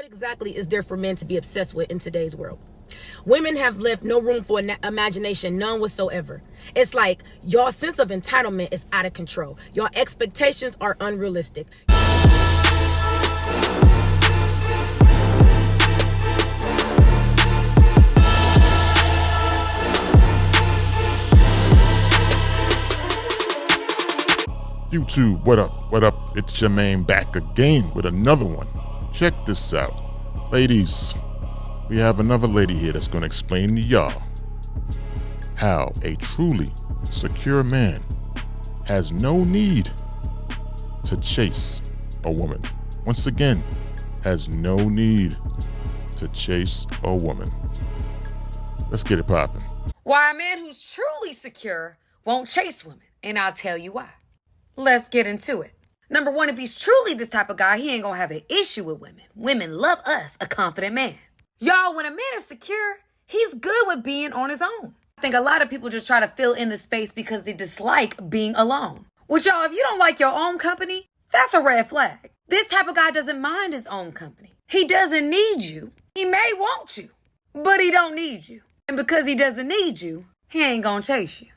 exactly is there for men to be obsessed with in today's world? Women have left no room for imagination, none whatsoever. It's like your sense of entitlement is out of control. Your expectations are unrealistic. YouTube, what up? What up? It's your man back again with another one. Check this out. Ladies, we have another lady here that's going to explain to y'all how a truly secure man has no need to chase a woman. Once again, has no need to chase a woman. Let's get it popping. Why a man who's truly secure won't chase women, and I'll tell you why. Let's get into it. Number one, if he's truly this type of guy, he ain't gonna have an issue with women. Women love us, a confident man. Y'all, when a man is secure, he's good with being on his own. I think a lot of people just try to fill in the space because they dislike being alone. Which, y'all, if you don't like your own company, that's a red flag. This type of guy doesn't mind his own company. He doesn't need you. He may want you, but he don't need you. And because he doesn't need you, he ain't gonna chase you.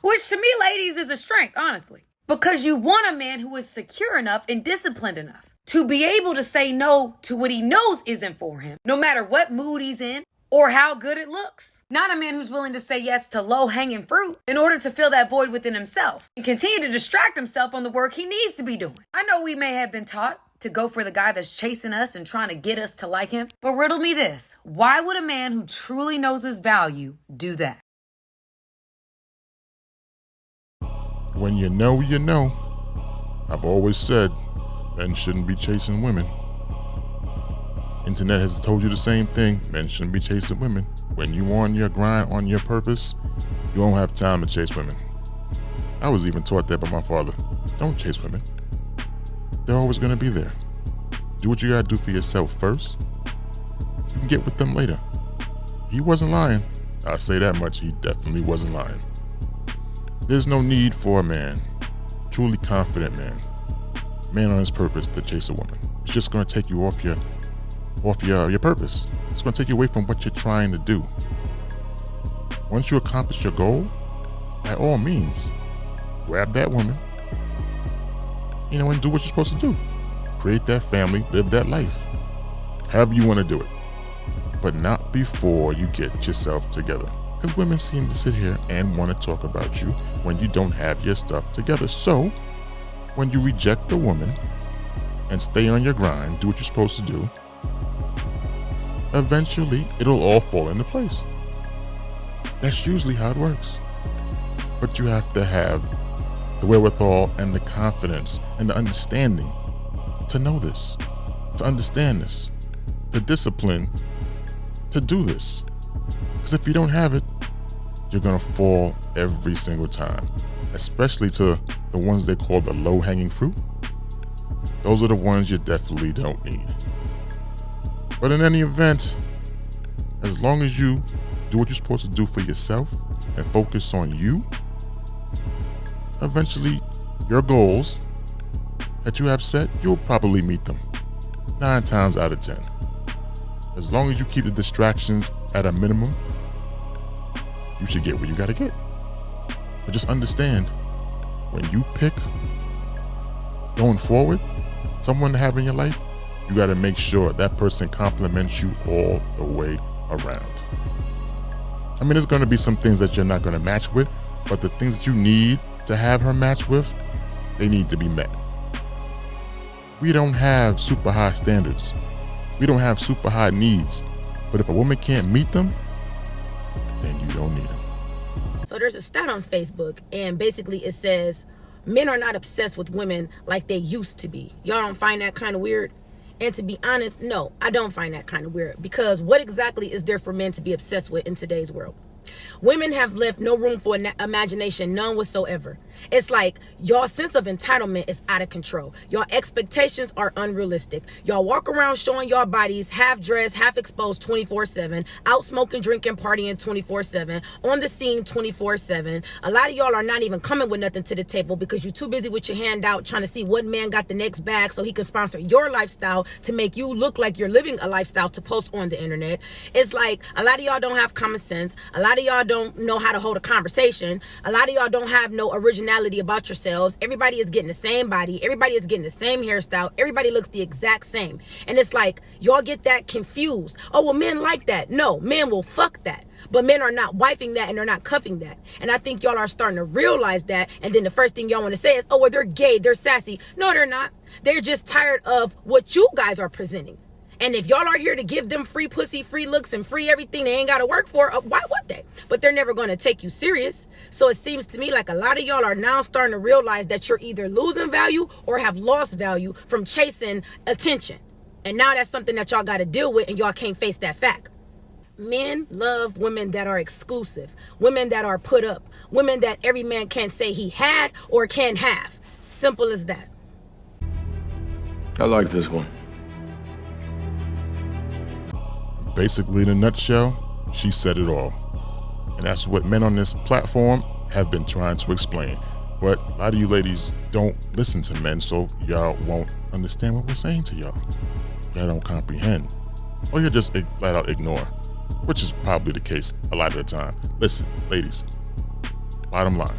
Which to me, ladies, is a strength, honestly. Because you want a man who is secure enough and disciplined enough to be able to say no to what he knows isn't for him, no matter what mood he's in or how good it looks. Not a man who's willing to say yes to low-hanging fruit in order to fill that void within himself and continue to distract himself on the work he needs to be doing. I know we may have been taught to go for the guy that's chasing us and trying to get us to like him, but riddle me this. Why would a man who truly knows his value do that? When you know, you know. I've always said men shouldn't be chasing women. Internet has told you the same thing. Men shouldn't be chasing women. When you on your grind, on your purpose, you won't have time to chase women. I was even taught that by my father. Don't chase women. They're always going to be there. Do what you got to do for yourself first. You can get with them later. He wasn't lying. I'll say that much. He definitely wasn't lying. There's no need for a man, truly confident man on his purpose, to chase a woman. It's just going to take you off your purpose. It's going to take you away from what you're trying to do. Once you accomplish your goal, by all means, grab that woman, and do what you're supposed to do. Create that family, live that life. However you want to do it, but not before you get yourself together. Because women seem to sit here and want to talk about you when you don't have your stuff together. So, when you reject the woman and stay on your grind, do what you're supposed to do, eventually it'll all fall into place. That's usually how it works. But you have to have the wherewithal and the confidence and the understanding to know this, to understand this, the discipline to do this. Because if you don't have it, you're going to fall every single time, especially to the ones they call the low-hanging fruit. Those are the ones you definitely don't need. But in any event, as long as you do what you're supposed to do for yourself and focus on you, eventually your goals that you have set, you'll probably meet them 9 times out of 10. As long as you keep the distractions at a minimum, you should get what you gotta get. But just understand, when you pick going forward someone to have in your life, you gotta make sure that person compliments you all the way around. I mean, there's gonna be some things that you're not gonna match with, but the things that you need to have her match with, they need to be met. We don't have super high standards. We don't have super high needs. But if a woman can't meet them, then you don't need them. So there's a stat on Facebook, and basically it says men are not obsessed with women like they used to be. Y'all don't find that kind of weird? And to be honest, no, I don't find that kind of weird, because what exactly is there for men to be obsessed with in today's world? Women have left no room for imagination, none whatsoever. It's like your sense of entitlement is out of control. Your expectations are unrealistic. Y'all walk around showing your bodies half dressed, half exposed 24/7, out smoking, drinking, partying 24/7, on the scene 24/7. A lot of y'all are not even coming with nothing to the table because you're too busy with your hand out trying to see what man got the next bag so he can sponsor your lifestyle to make you look like you're living a lifestyle to post on the internet. It's like a lot of y'all don't have common sense. A lot of y'all don't know how to hold a conversation. A lot of y'all don't have no originality about yourselves. Everybody is getting the same body. Everybody is getting the same hairstyle. Everybody looks the exact same. And it's like y'all get that confused. Oh, well, men like that. No, men will fuck that. But men are not wifing that and they're not cuffing that. And I think y'all are starting to realize that. And then the first thing y'all want to say is, oh, well, they're gay, they're sassy. No, they're not. They're just tired of what you guys are presenting. And if y'all are here to give them free pussy, free looks, and free everything they ain't got to work for, why would they? But they're never going to take you serious. So it seems to me like a lot of y'all are now starting to realize that you're either losing value or have lost value from chasing attention. And now that's something that y'all got to deal with, and y'all can't face that fact. Men love women that are exclusive, women that are put up, women that every man can't say he had or can have. Simple as that. I like this one. Basically, in a nutshell, she said it all. And that's what men on this platform have been trying to explain. But a lot of you ladies don't listen to men, so y'all won't understand what we're saying to y'all. Y'all don't comprehend. Or you'll just flat out ignore, which is probably the case a lot of the time. Listen, ladies, bottom line,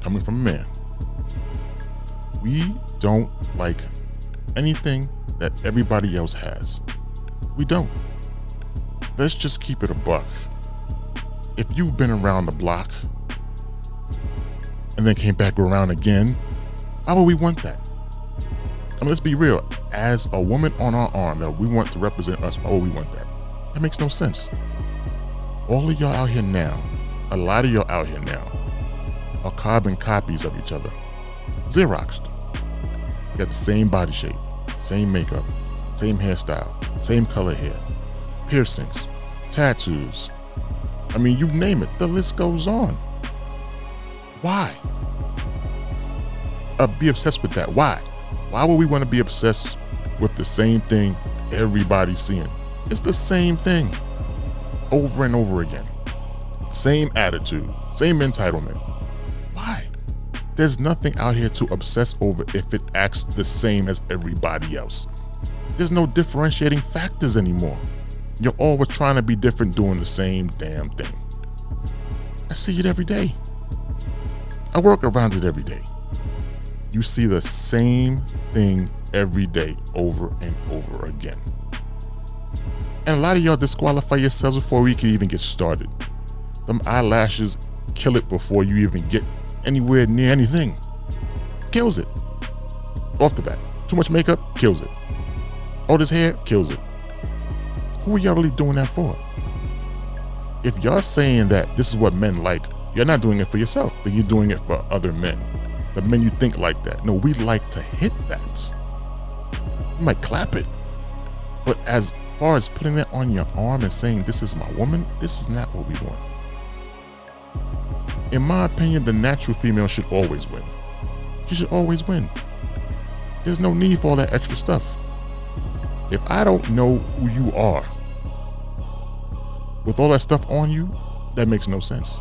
coming from a man, we don't like anything that everybody else has. We don't. Let's just keep it a buck. If you've been around the block and then came back around again, why would we want that? I mean, let's be real. As a woman on our arm that we want to represent us, why would we want that? That makes no sense. All of y'all out here now, a lot of y'all out here now, are carbon copies of each other. Xeroxed. You got the same body shape, same makeup, same hairstyle, same color hair, piercings, tattoos. I mean, you name it, the list goes on. Why? Be obsessed with that. Why? Why would we want to be obsessed with the same thing everybody's seeing? It's the same thing over and over again. Same attitude, same entitlement. Why? There's nothing out here to obsess over if it acts the same as everybody else. There's no differentiating factors anymore. You're always trying to be different doing the same damn thing. I see it every day. I work around it every day. You see the same thing every day over and over again. And a lot of y'all disqualify yourselves before we can even get started. Them eyelashes kill it before you even get anywhere near anything. Kills it. Off the bat. Too much makeup, kills it. All this hair, kills it. Who are y'all really doing that for? If y'all saying that this is what men like, you're not doing it for yourself, then you're doing it for other men. The men you think like that. No, we like to hit that. You might clap it. But as far as putting that on your arm and saying, this is my woman, this is not what we want. In my opinion, the natural female should always win. She should always win. There's no need for all that extra stuff. If I don't know who you are, with all that stuff on you, that makes no sense.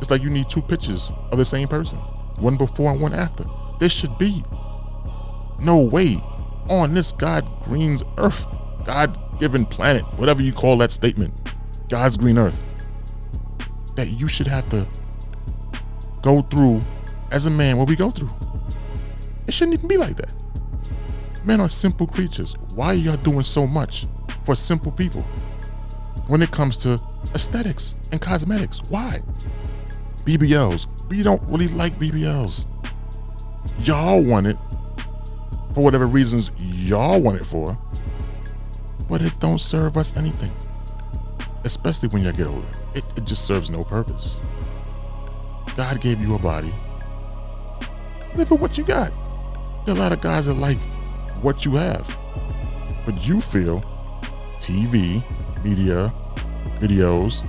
It's like you need two pictures of the same person, one before and one after. There should be no way on this God-green earth, God-given planet, whatever you call that statement, God's green earth, that you should have to go through as a man what we go through. It shouldn't even be like that. Men are simple creatures. Why are y'all doing so much for simple people? When it comes to aesthetics and cosmetics, why? BBLs, we don't really like BBLs. Y'all want it for whatever reasons y'all want it for, but it don't serve us anything. Especially when y'all get older. It just serves no purpose. God gave you a body. Live with what you got. There are a lot of guys that like what you have, but you feel TV, media, videos,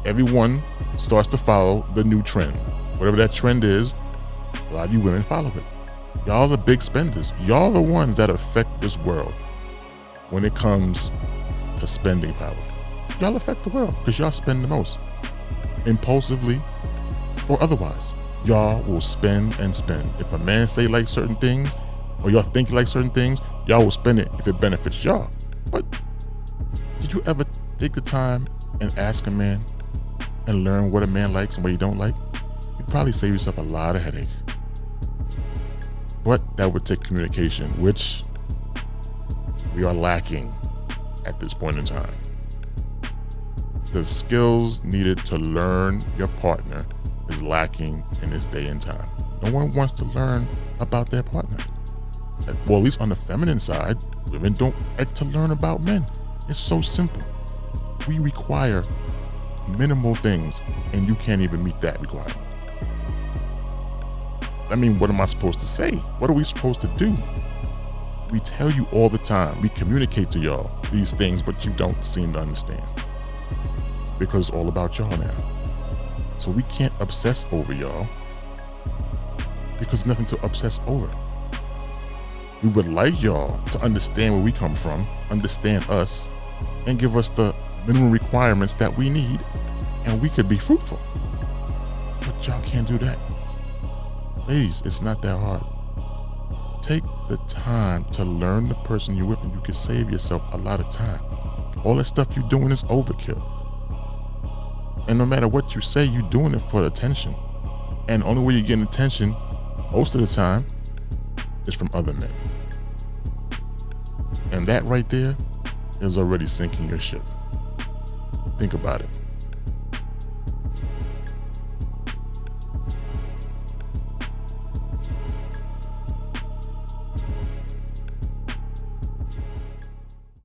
everyone starts to follow the new trend. Whatever that trend is, a lot of you women follow it. Y'all are the big spenders. Y'all are the ones that affect this world when it comes to spending power. Y'all affect the world because y'all spend the most. Impulsively or otherwise. Y'all will spend and spend. If a man say like certain things, or y'all think like certain things, y'all will spend it if it benefits y'all. But did you ever take the time and ask a man and learn what a man likes and what he don't like? You'd probably save yourself a lot of headache. But that would take communication, which we are lacking at this point in time. The skills needed to learn your partner is lacking in this day and time. No one wants to learn about their partner. Well, at least on the feminine side, women don't like to learn about men. It's so simple. We require minimal things, and you can't even meet that requirement. I mean, what am I supposed to say? What are we supposed to do? We tell you all the time, we communicate to y'all these things, but you don't seem to understand. Because it's all about y'all now. So we can't obsess over y'all because nothing to obsess over. We would like y'all to understand where we come from, understand us, and give us the minimum requirements that we need, and we could be fruitful. But y'all can't do that. Ladies, it's not that hard. Take the time to learn the person you're with, and you can save yourself a lot of time. All that stuff you're doing is overkill. And no matter what you say, you're doing it for attention. And the only way you're getting attention, most of the time, is from other men. And that right there is already sinking your ship. Think about it.